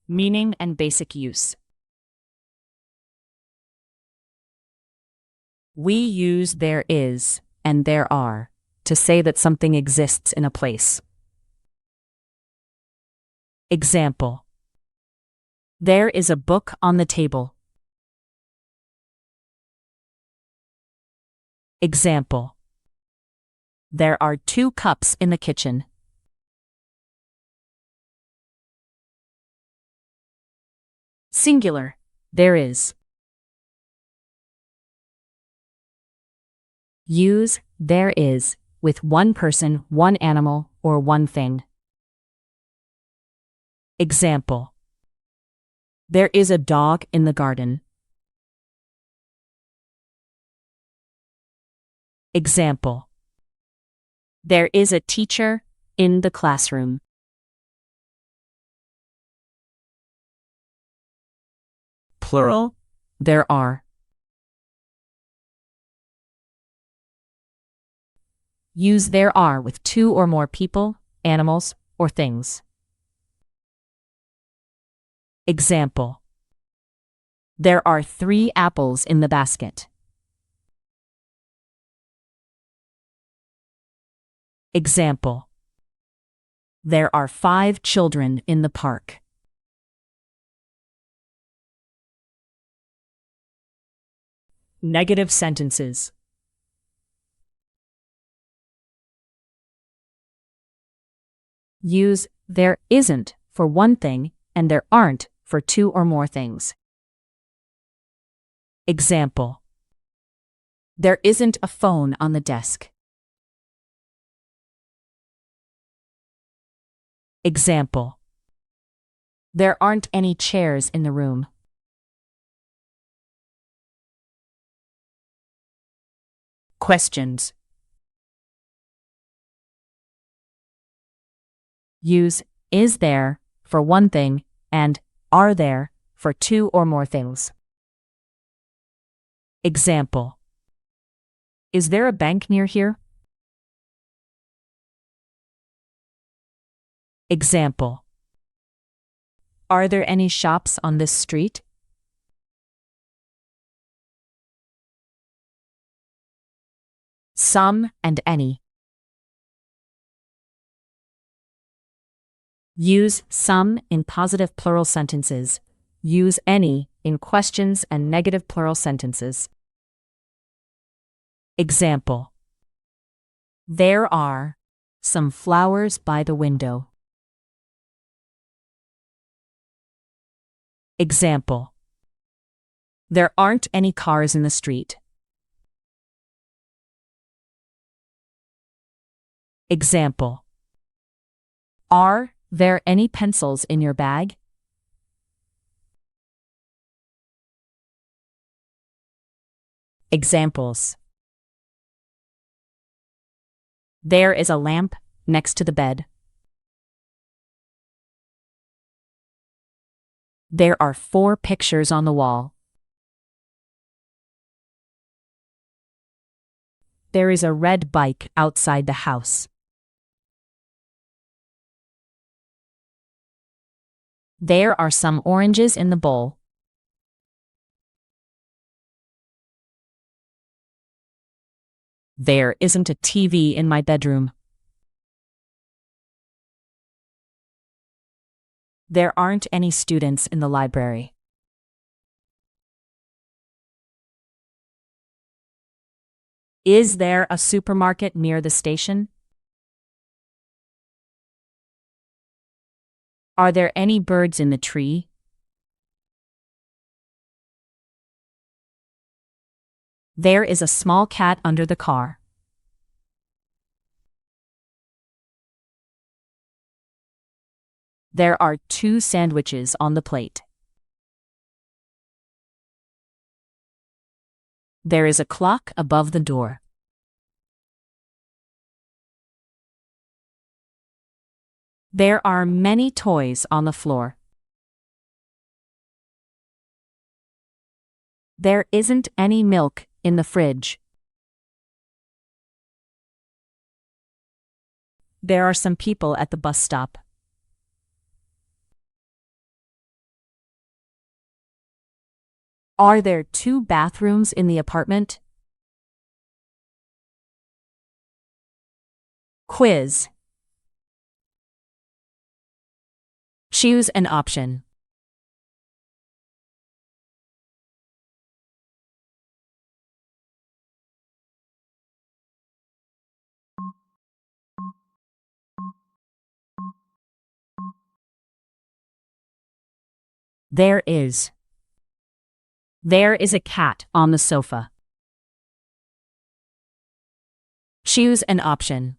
Meaning and basic use. We use there is and there are to say that something exists in a place. Example: there is a book on the table. Example: there are 2 cups in the kitchen. Singular: there is. Use there is with one person, one animal, or one thing. Example: there is a dog in the garden. Example: there is a teacher in the classroom. Plural: there are. Use there are with 2 or more people, animals, or things. Example: there are 3 apples in the basket. Example: there are 5 children in the park. Negative sentences. Use there isn't for one thing and there aren't for 2 or more things. Example: there isn't a phone on the desk. Example: there aren't any chairs in the room. Questions. Use is there for one thing and are there for 2 or more things. Example: is there a bank near here? Example: are there any shops on this street? Some and any. Use some in positive plural sentences. Use any in questions and negative plural sentences. Example: there are some flowers by the window. Example: there aren't any cars in the street. Example: are there any pencils in your bag? Examples: there is a lamp next to the bed. There are 4 pictures on the wall. There is a red bike outside the house. There are some oranges in the bowl. There isn't a TV in my bedroom. There aren't any students in the library. Is there a supermarket near the station? Are there any birds in the tree? There is a small cat under the car. There are 2 sandwiches on the plate. There is a clock above the door. There are many toys on the floor. There isn't any milk in the fridge. There are some people at the bus stop. Are there 2 bathrooms in the apartment? Quiz. Choose an option. There is. There is a cat on the sofa. Choose an option.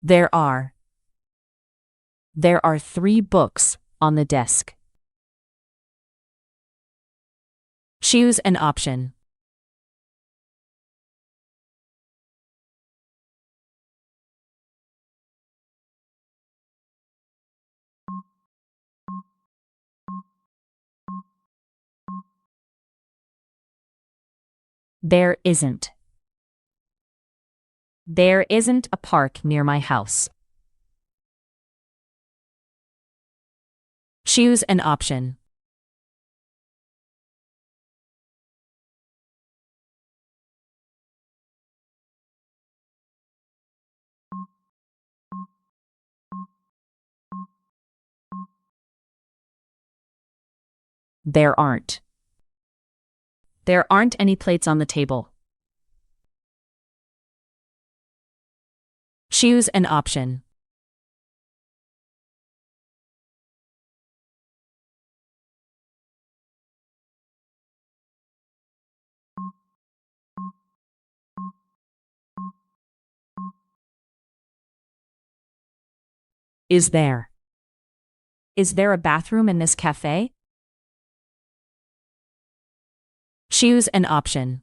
There are. There are 3 books on the desk. Choose an option. There isn't. There isn't a park near my house. Choose an option. There aren't. There aren't any plates on the table. Choose an option. Is there? Is there a bathroom in this cafe? Choose an option.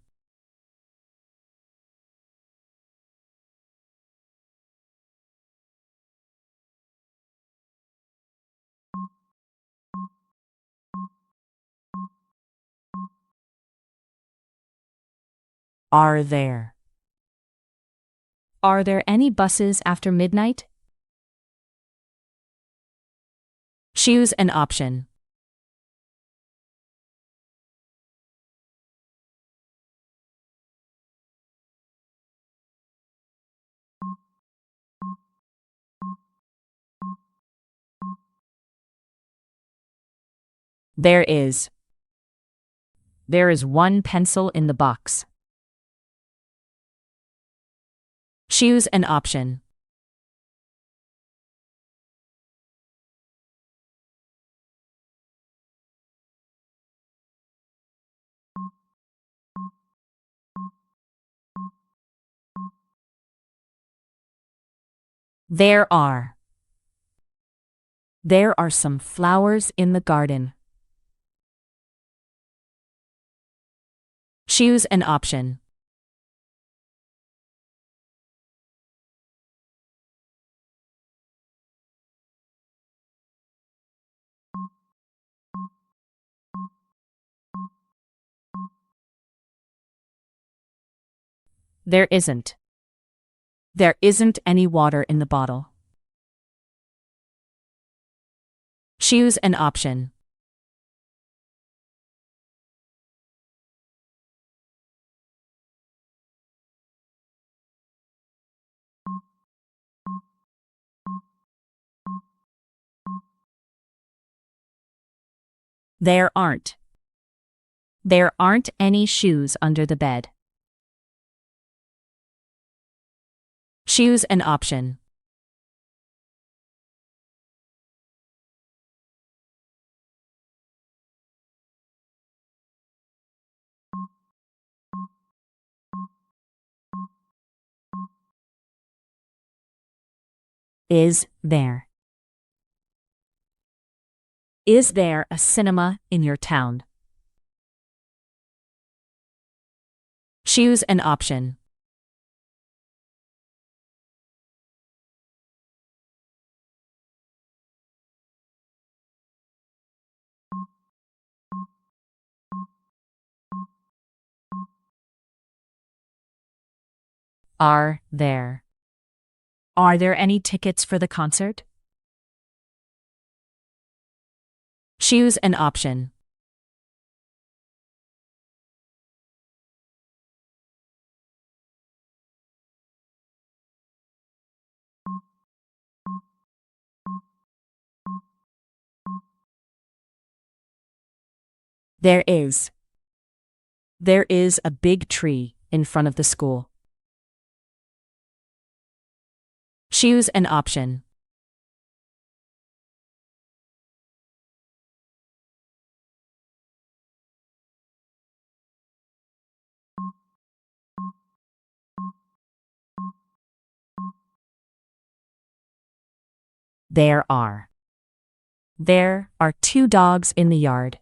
Are there? Are there any buses after midnight? Choose an option. There is. There is 1 pencil in the box. Choose an option. There are. There are some flowers in the garden. Choose an option. There isn't. There isn't any water in the bottle. Choose an option. There aren't. There aren't any shoes under the bed. Choose an option. Is there? Is there a cinema in your town? Choose an option. Are there? Are there any tickets for the concert? Choose an option. There is. There is a big tree in front of the school. Choose an option. There are. There are two dogs in the yard.